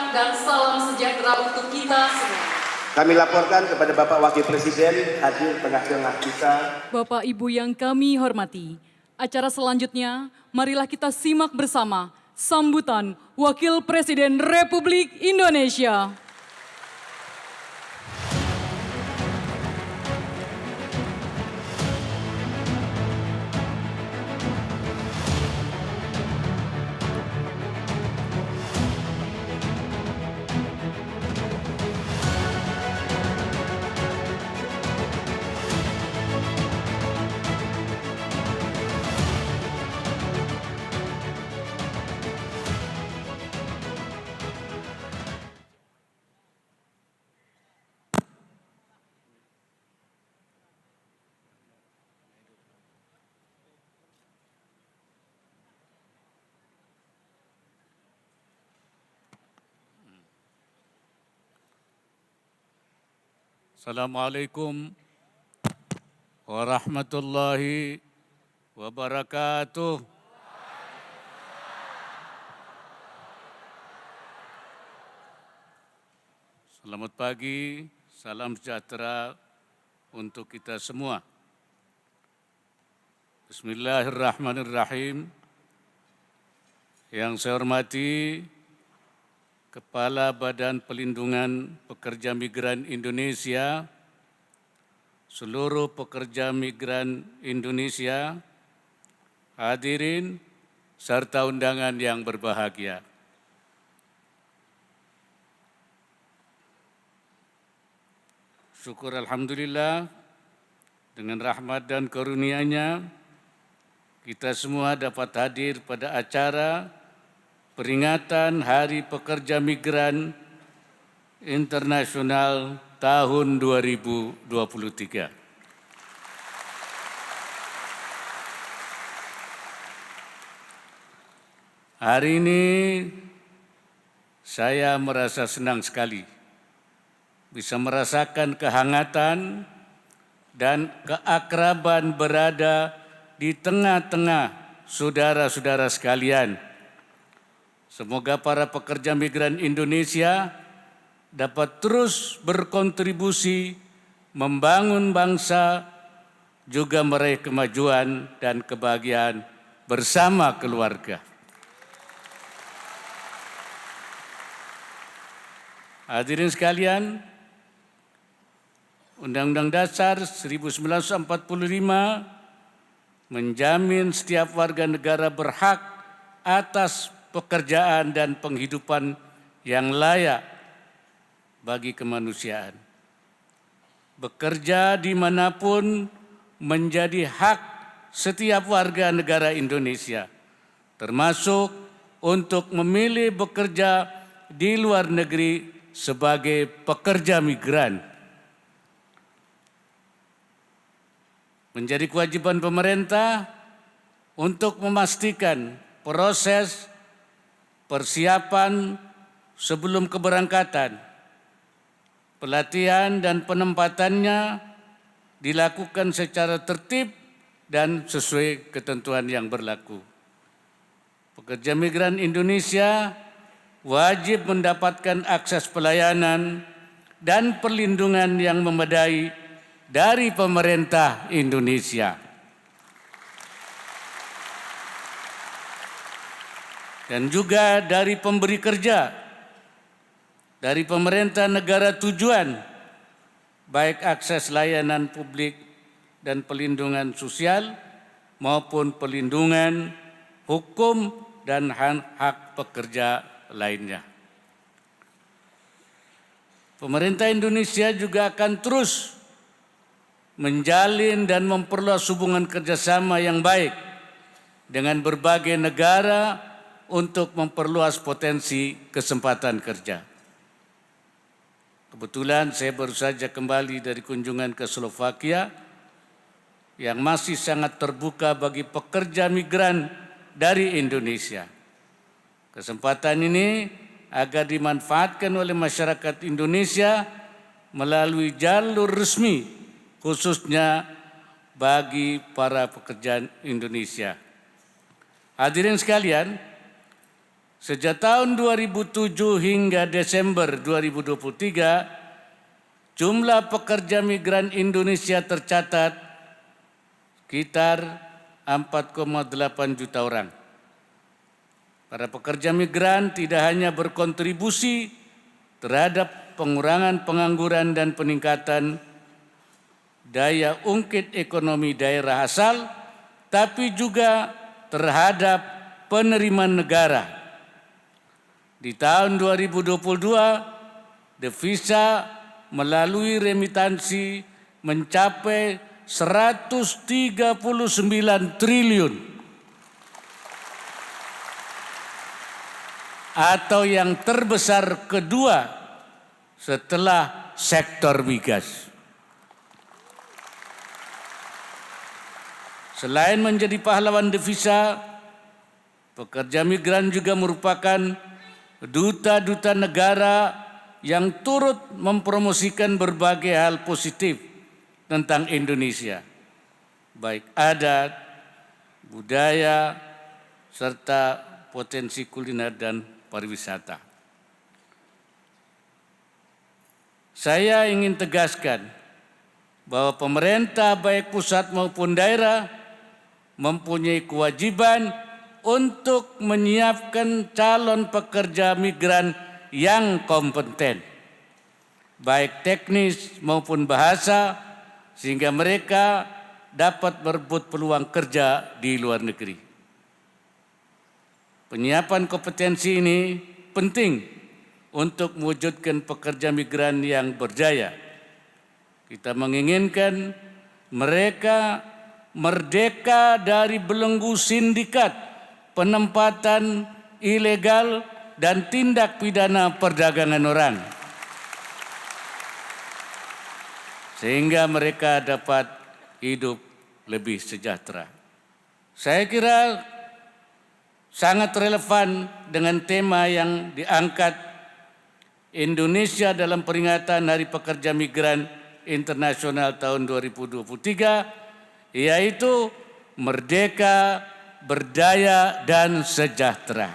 dan salam sejahtera untuk kita semua. Kami laporkan kepada Bapak Wakil Presiden hadir tengah-tengah kita. Bapak Ibu yang kami hormati, acara selanjutnya marilah kita simak bersama sambutan Wakil Presiden Republik Indonesia. Assalamualaikum warahmatullahi wabarakatuh. Selamat pagi, salam sejahtera untuk kita semua. Bismillahirrahmanirrahim. Yang saya hormati Kepala Badan Pelindungan Pekerja Migran Indonesia, seluruh pekerja migran Indonesia, hadirin serta undangan yang berbahagia. Syukur Alhamdulillah, dengan rahmat dan karunia-Nya, kita semua dapat hadir pada acara peringatan Hari Pekerja Migran Internasional tahun 2023. Hari ini saya merasa senang sekali bisa merasakan kehangatan dan keakraban berada di tengah-tengah saudara-saudara sekalian. Semoga para pekerja migran Indonesia dapat terus berkontribusi membangun bangsa, juga meraih kemajuan dan kebahagiaan bersama keluarga. Hadirin sekalian, Undang-Undang Dasar 1945 menjamin setiap warga negara berhak atas pekerjaan dan penghidupan yang layak bagi kemanusiaan. Bekerja dimanapun menjadi hak setiap warga negara Indonesia, termasuk untuk memilih bekerja di luar negeri sebagai pekerja migran. Menjadi kewajiban pemerintah untuk memastikan proses persiapan sebelum keberangkatan, pelatihan dan penempatannya dilakukan secara tertib dan sesuai ketentuan yang berlaku. Pekerja migran Indonesia wajib mendapatkan akses pelayanan dan perlindungan yang memadai dari pemerintah Indonesia. Dan juga dari pemberi kerja, dari pemerintah negara tujuan, baik akses layanan publik dan perlindungan sosial maupun perlindungan hukum dan hak pekerja lainnya. Pemerintah Indonesia juga akan terus menjalin dan memperluas hubungan kerjasama yang baik dengan berbagai negara untuk memperluas potensi kesempatan kerja. Kebetulan saya baru saja kembali dari kunjungan ke Slovakia yang masih sangat terbuka bagi pekerja migran dari Indonesia. Kesempatan ini agar dimanfaatkan oleh masyarakat Indonesia melalui jalur resmi, khususnya bagi para pekerja Indonesia. Hadirin sekalian, Sejak tahun 2007 hingga Desember 2023, jumlah pekerja migran Indonesia tercatat sekitar 4,8 juta orang. Para pekerja migran tidak hanya berkontribusi terhadap pengurangan pengangguran dan peningkatan daya ungkit ekonomi daerah asal, tapi juga terhadap penerimaan negara. Di tahun 2022, devisa melalui remitansi mencapai 139 triliun atau yang terbesar kedua setelah sektor migas. Selain menjadi pahlawan devisa, pekerja migran juga merupakan duta-duta negara yang turut mempromosikan berbagai hal positif tentang Indonesia, baik adat, budaya, serta potensi kuliner dan pariwisata. Saya ingin tegaskan bahwa pemerintah baik pusat maupun daerah mempunyai kewajiban untuk menyiapkan calon pekerja migran yang kompeten, baik teknis maupun bahasa, sehingga mereka dapat berebut peluang kerja di luar negeri. Penyiapan kompetensi ini penting untuk mewujudkan pekerja migran yang berdaya. Kita menginginkan mereka merdeka dari belenggu sindikat, penempatan ilegal, dan tindak pidana perdagangan orang, sehingga mereka dapat hidup lebih sejahtera. Saya kira sangat relevan dengan tema yang diangkat Indonesia dalam peringatan Hari Pekerja Migran Internasional tahun 2023, yaitu merdeka, berdaya, dan sejahtera.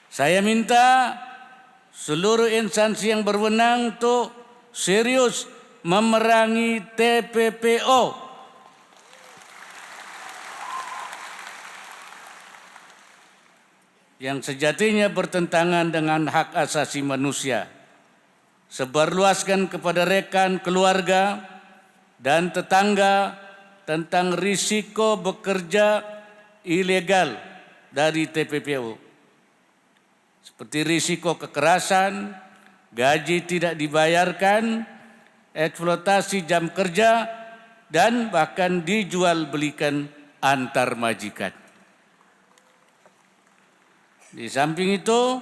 Saya minta seluruh instansi yang berwenang untuk serius memerangi TPPO. Yang sejatinya bertentangan dengan hak asasi manusia. Sebarluaskan kepada rekan, keluarga, dan tetangga tentang risiko bekerja ilegal dari TPPO. Seperti risiko kekerasan, gaji tidak dibayarkan, eksploitasi jam kerja, dan bahkan dijual belikan antar majikan. Di samping itu,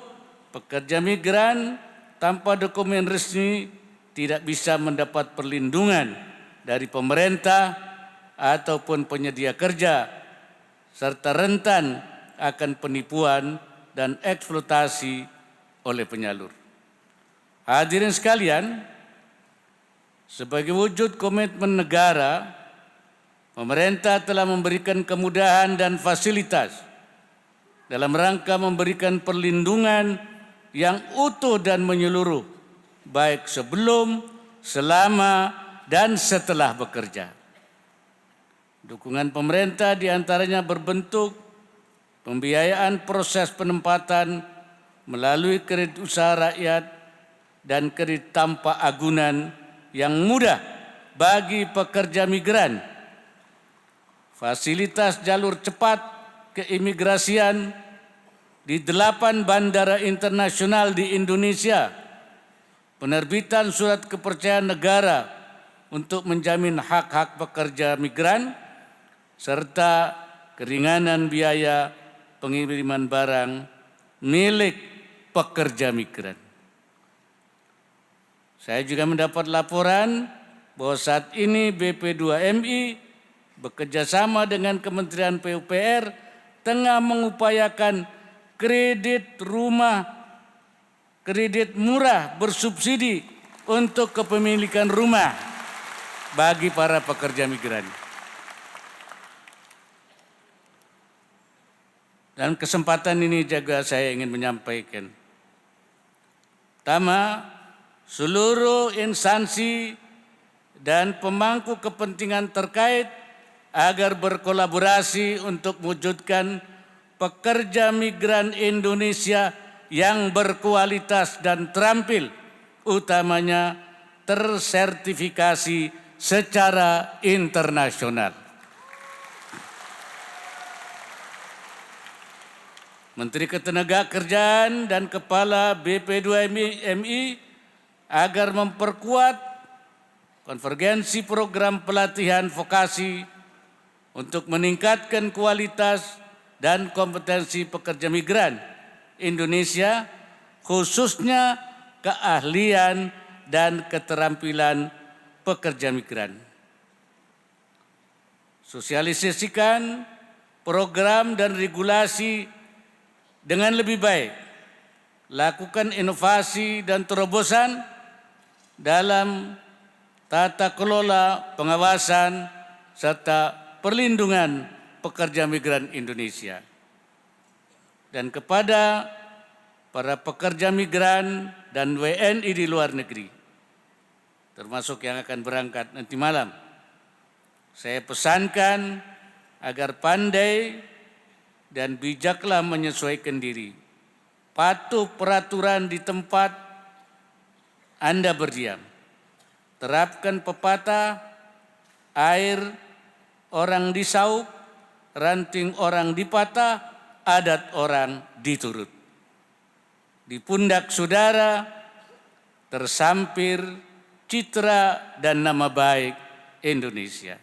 pekerja migran tanpa dokumen resmi tidak bisa mendapat perlindungan dari pemerintah ataupun penyedia kerja, serta rentan akan penipuan dan eksploitasi oleh penyalur. Hadirin sekalian, sebagai wujud komitmen negara, pemerintah telah memberikan kemudahan dan fasilitas dalam rangka memberikan perlindungan yang utuh dan menyeluruh, baik sebelum, selama, dan setelah bekerja. Dukungan pemerintah diantaranya berbentuk pembiayaan proses penempatan melalui kredit usaha rakyat dan kredit tanpa agunan yang mudah bagi pekerja migran, fasilitas jalur cepat keimigrasian di 8 bandara internasional di Indonesia, penerbitan surat kepercayaan negara untuk menjamin hak-hak pekerja migran, serta keringanan biaya pengiriman barang milik pekerja migran. Saya juga mendapat laporan bahwa saat ini BP2MI bekerjasama dengan Kementerian PUPR tengah mengupayakan kredit rumah, kredit murah bersubsidi untuk kepemilikan rumah bagi para pekerja migran. Dan kesempatan ini juga saya ingin menyampaikan. Pertama, seluruh instansi dan pemangku kepentingan terkait agar berkolaborasi untuk mewujudkan pekerja migran Indonesia yang berkualitas dan terampil, utamanya tersertifikasi secara internasional. Menteri Ketenagakerjaan dan Kepala BP2MI agar memperkuat konvergensi program pelatihan vokasi untuk meningkatkan kualitas dan kompetensi pekerja migran Indonesia, khususnya keahlian dan keterampilan pekerja migran. Sosialisasikan program dan regulasi dengan lebih baik, lakukan inovasi dan terobosan dalam tata kelola pengawasan serta perlindungan pekerja migran Indonesia. Dan kepada para pekerja migran dan WNI di luar negeri, termasuk yang akan berangkat nanti malam, saya pesankan agar pandai dan bijaklah menyesuaikan diri, patuh peraturan di tempat Anda berdiam. Terapkan pepatah, air orang disauk, ranting orang dipatah, adat orang diturut. Di pundak saudara tersampir citra dan nama baik Indonesia.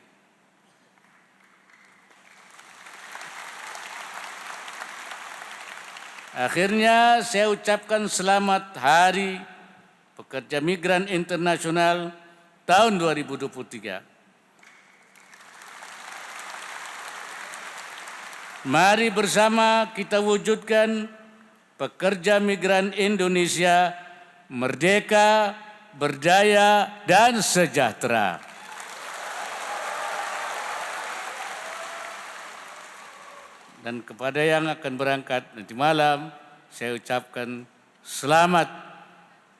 Akhirnya saya ucapkan selamat Hari Pekerja Migran Internasional tahun 2023. Mari bersama kita wujudkan pekerja migran Indonesia merdeka, berdaya, dan sejahtera. Dan kepada yang akan berangkat nanti malam, saya ucapkan selamat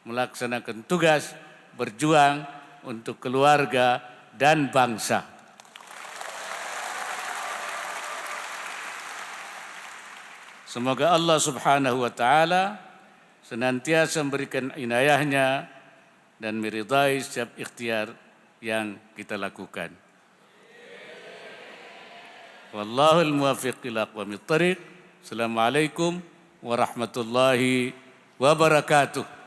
melaksanakan tugas berjuang untuk keluarga dan bangsa. Semoga Allah Subhanahu wa Ta'ala senantiasa memberikan inayahnya dan meridai setiap ikhtiar yang kita lakukan. Wallahul muwaffiq ila aqwamit thariq. Assalamualaikum warahmatullahi wabarakatuh.